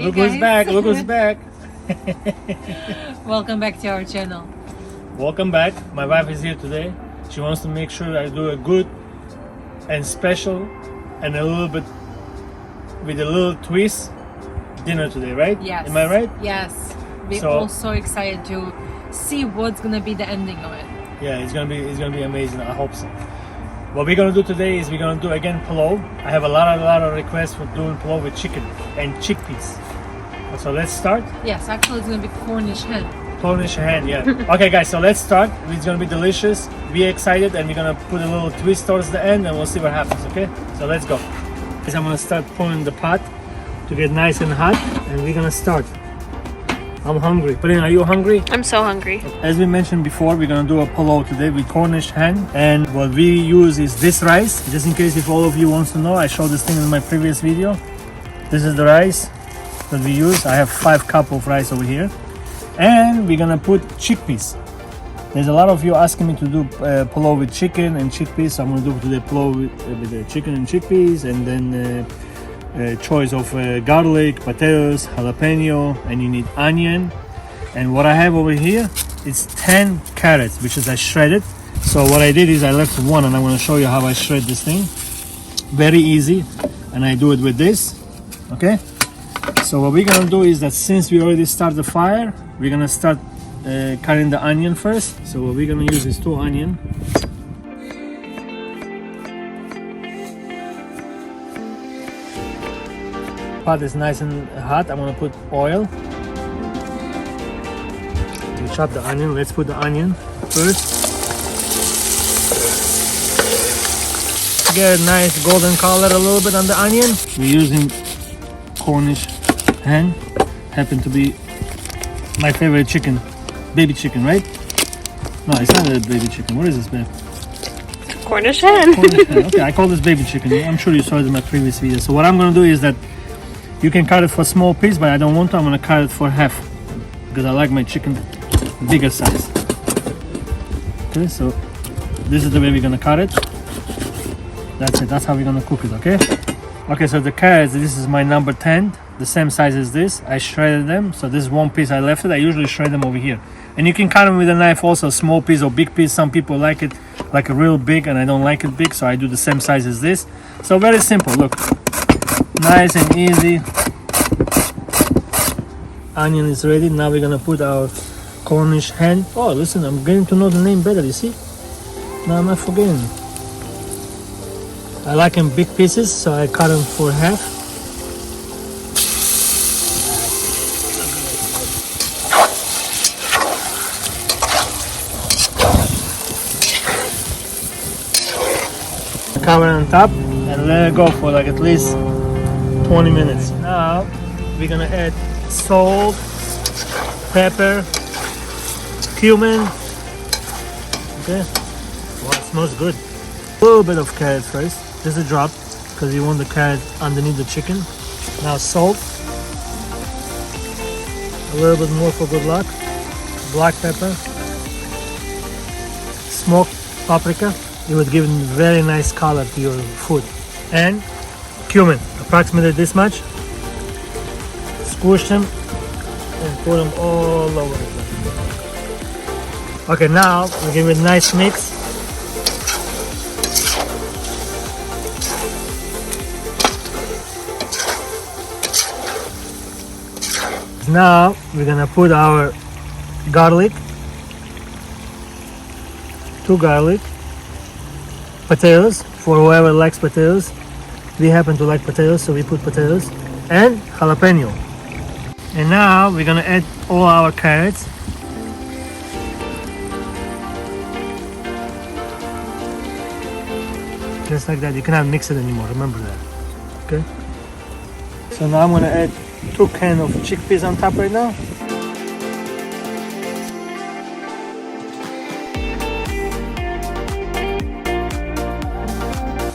Look who's back, look who's back. Welcome back to our channel. Welcome back. My wife is here today. She wants to make sure I do a good and special and a little bit with a little twist dinner today, right? Yes. Am I right? Yes. We're all so excited to see what's gonna be the ending of it. Yeah, it's gonna be amazing. I hope so. What we're gonna do today is we're gonna do again plov. I have a lot of requests for doing plov with chicken and chickpeas. So let's start. Yes, actually it's gonna be Cornish hen. Cornish hen, yeah. Okay guys, so let's start. It's gonna be delicious. Be excited, and we're gonna put a little twist towards the end and we'll see what happens, okay? So let's go. Guys, I'm gonna start pouring the pot to get nice and hot, and we're gonna start. I'm hungry. Pauline, are you hungry? I'm so hungry. As we mentioned before, we're gonna do a plov today with Cornish hen, and what we use is this rice. Just in case if all of you wants to know, I showed this thing in my previous video. This is the rice that we use. I have 5 cups of rice over here, and we're gonna put chickpeas. There's a lot of you asking me to do plov with chicken and chickpeas, so I'm gonna do today plov with the chicken and chickpeas, and then choice of garlic, potatoes, jalapeno, and you need onion. And what I have over here is 10 carrots, which is I shredded. So what I did is I left one, and I'm going to show you how I shred this thing. Very easy, and I do it with this. Okay, so what we're going to do is that since we already started the fire, we're going to start cutting the onion first. So what we're going to use is 2 onions. Pot is nice and hot. I'm gonna put oil. We chop the onion. Let's put the onion first. Get a nice golden color a little bit on the onion. We're using Cornish hen. Happen to be my favorite chicken, baby chicken, right? No, it's not a baby chicken. What is this, babe? Cornish hen. Cornish hen. Okay, I call this baby chicken. I'm sure you saw it in my previous video. So what I'm gonna do is that you can cut it for small piece, but I don't want to. I'm gonna cut it for half because I like my chicken bigger size. Okay, so this is the way we're gonna cut it. That's it. That's how we're gonna cook it. Okay. Okay, so the carrots. This is my number 10, the same size as this. I shredded them. So this is one piece I left it. I usually shred them over here, and you can cut them with a knife also, small piece or big piece. Some people like it like a real big, and I don't like it big, so I do the same size as this. So very simple. Look. Nice and easy. Onion is ready. Now we're gonna put our Cornish hen. Oh, listen, I'm getting to know the name better. You see? Now I'm not forgetting. I like them big pieces, so I cut them for half. Cover on top and let it go for like at least 20 minutes. Now we're gonna add salt, pepper, cumin. Okay. Wow, it smells good. A little bit of carrot first, just a drop, because you want the carrot underneath the chicken. Now salt, a little bit more for good luck. Black pepper, smoked paprika. It would give a very nice color to your food. And cumin, approximately this much. Squish them and put them all over. Okay, now we give it a nice mix. Now we're gonna put our garlic, 2 garlic, potatoes for whoever likes potatoes. We happen to like potatoes, so we put potatoes, and jalapeno. And now we're gonna add all our carrots. Just like that. You cannot mix it anymore, remember that. Okay. So now I'm gonna add 2 cans of chickpeas on top right now.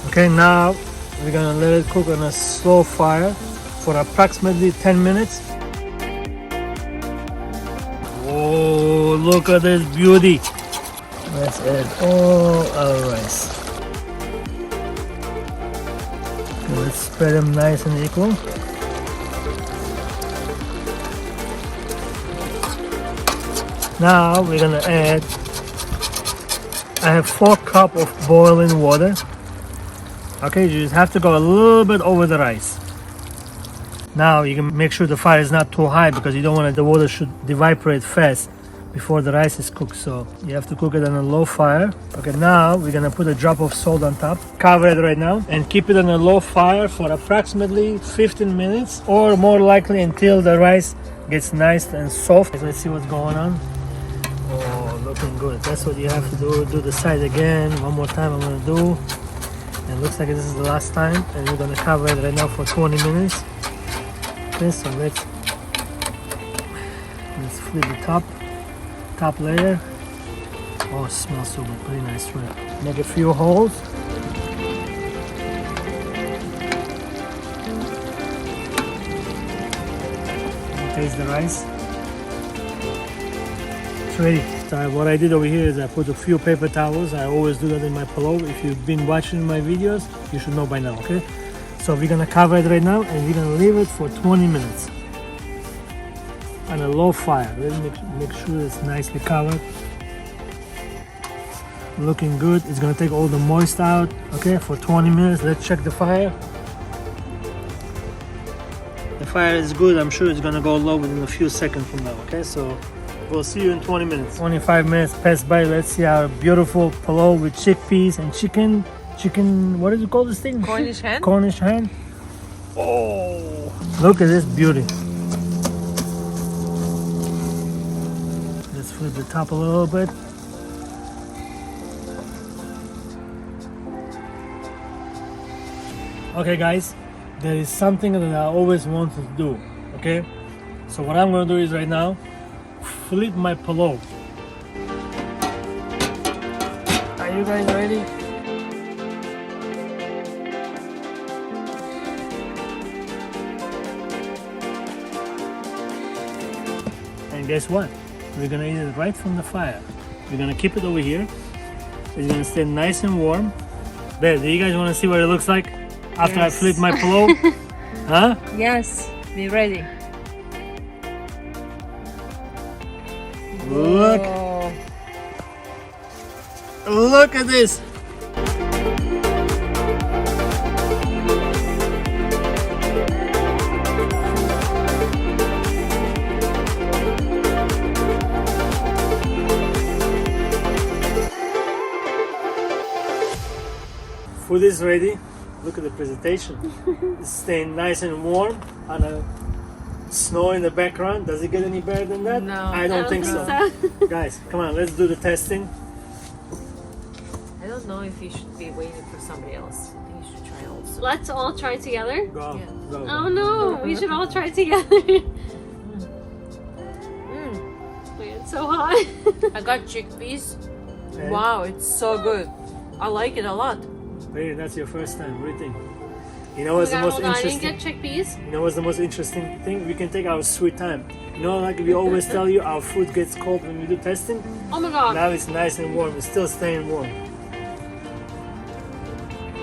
Okay, now we're gonna let it cook on a slow fire for approximately 10 minutes. Oh, look at this beauty. Let's add all our rice. Okay, let's spread them nice and equal. Now we're gonna add, I have 4 cups of boiling water. Okay, you just have to go a little bit over the rice. Now you can make sure the fire is not too high because you don't want the water should evaporate fast before the rice is cooked. So you have to cook it on a low fire. Okay, now we're gonna put a drop of salt on top. Cover it right now and keep it on a low fire for approximately 15 minutes or more likely until the rice gets nice and soft. Let's see what's going on. Oh, looking good. That's what you have to do. Do the side again. One more time I'm gonna do. And it looks like this is the last time. And we're gonna cover it right now for 20 minutes. Okay, so let's flip the top layer. Oh, it smells so good. Very nice, right? Make a few holes. Taste the rice. It's ready. So what I did over here is I put a few paper towels. I always do that in my plov. If you've been watching my videos, you should know by now, okay? So we're gonna cover it right now and we're gonna leave it for 20 minutes on a low fire. Let's make sure it's nicely covered. Looking good. It's gonna take all the moist out, okay, for 20 minutes. Let's check the fire. The fire is good. I'm sure it's gonna go low within a few seconds from now, okay? So we'll see you in 20 minutes. 25 minutes passed by. Let's see our beautiful plov with chickpeas and chicken, what did you call this thing? Cornish hen? Cornish hen. Oh, look at this beauty. Let's flip the top a little bit. Okay guys, there is something that I always wanted to do, okay? So what I'm gonna do is right now, flip my plov. Are you guys ready? And guess what? We're gonna eat it right from the fire. We're gonna keep it over here. It's gonna stay nice and warm. There, do you guys wanna see what it looks like after I flip my plov? Huh? Yes, be ready. Look. Whoa. Look at this. Food is ready. Look at the presentation. It's staying nice and warm on a snow in the background. Does it get any better than that? No. I don't think so. Guys, come on, let's do the testing. I don't know if you should be waiting for somebody else. I think you should try also. Let's all try together. Go, Yeah. go. Oh no, we should all try together. Wait, it's so hot. I got chickpeas. And- Wow, it's so good. I like it a lot. Hey, that's your first time. What do you think? You know what's the most Hold on, I didn't interesting? get chickpeas. You know what's the most interesting thing? We can take our sweet time. You know, like we always tell you, our food gets cold when we do testing. Oh my god. Now it's nice and warm. It's still staying warm.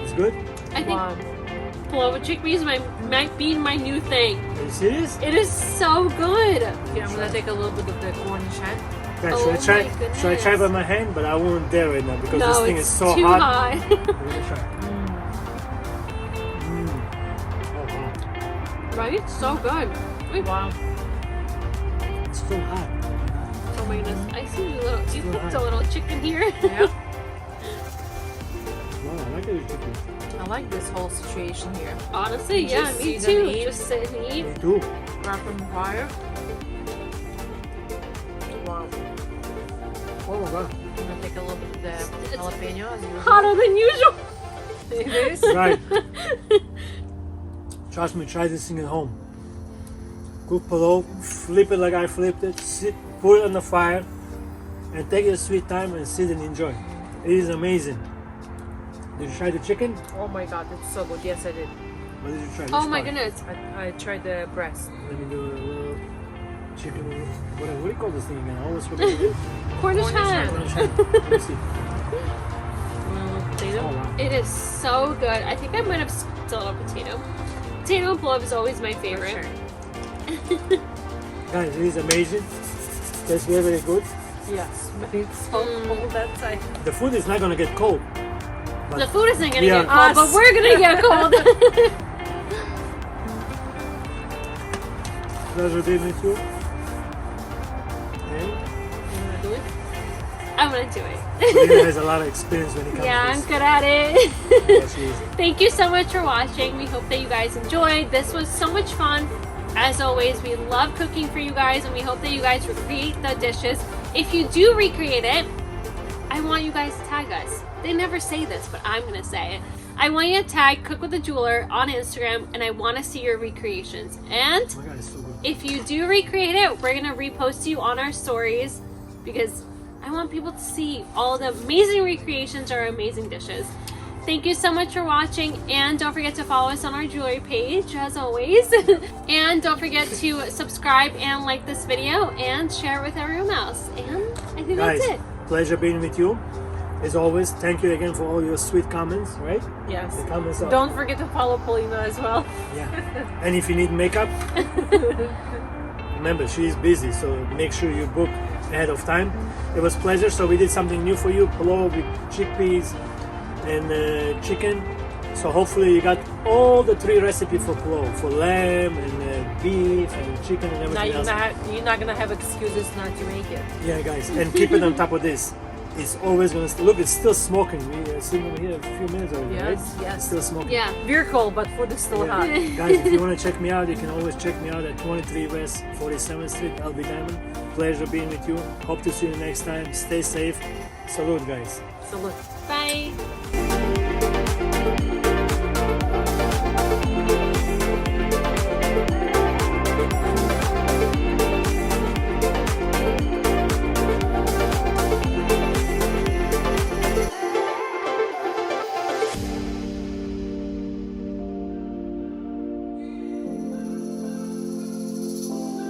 It's good. I think Wow. plov with chickpeas might be my new thing. Are you serious? It is so good. Okay, I'm gonna take a little bit of the Cornish hen. Guys, Oh should I my try? Should I try by my hand? But I won't dare right now because No, this thing it's is so too hot. hot. I'm gonna try. Oh wow, Right? So good. Wait, Wow. it's so hot. oh my goodness. I see you Still cooked hot. a little chicken here. Yeah. Wow, I like it with chicken. I like this whole situation here. Honestly, yeah, Just me season too. eat. Just sit and eat. Me too. Grab from the fire. Wow. Oh my god. I'm gonna take a little bit of the jalapeno as usual. Hotter than usual. It is. Right. Trust me, try this thing at home. Cook plov, flip it like I flipped it, put it on the fire, and take your sweet time and sit and enjoy. It is amazing. Did you try the chicken? Oh my god, it's so good. Yes, I did. What did you try? Oh Which my part? goodness. I tried the breast. Let me do a little chicken. What do you call this thing again? I always forget what it is. Cornish Cornish hen. hen. Let me see. Potato. Oh wow. It is so good. I think I might have still a potato. Potato and plov is always my favorite. Sure. Guys, it is amazing. Tastes very, very good. Yes, but it's so cold outside. The food is not gonna get cold. But The food isn't gonna we get are- cold, but we're gonna get cold. Pleasure being with you. And You wanna do it? I'm gonna do it. Lena has a lot of experience when it comes Yeah, to I'm this. good at it. Yes, she is. Thank you so much for watching. We hope that you guys enjoyed. This was so much fun. As always, we love cooking for you guys, and we hope that you guys recreate the dishes. If you do recreate it, I want you guys to tag us. They never say this, but I'm gonna say it. I want you to tag Cook with a Jeweler on Instagram, and I want to see your recreations. And Oh my God, it's so good. if you do recreate it, we're gonna repost you on our stories because I want people to see all the amazing recreations or amazing dishes. Thank you so much for watching, and don't forget to follow us on our jewelry page as always. And don't forget to subscribe and like this video and share it with everyone else. And I think Guys, that's it. pleasure being with you. As always, thank you again for all your sweet comments, right? Yes. The comments are, Don't forget to follow Paulina as well. yeah. And if you need makeup, remember she's busy, so make sure you book ahead of time. It was pleasure. So we did something new for you, plov with chickpeas and chicken. So hopefully you got all the 3 recipes for plov, for lamb and beef and chicken and Now everything you're not gonna have excuses not to make it. Yeah, guys, and keep it on top of this. It's always gonna look. It's still smoking. We seen over here a few minutes already, right? Yes, yes. It's still smoking. Yeah. We're cold, but food is still Yeah. hot. Guys, if you want to check me out, you can always check me out at 23 West 47th Street, LB Diamond. Pleasure being with you. Hope to see you next time. Stay safe. Salute, guys. So look. Bye.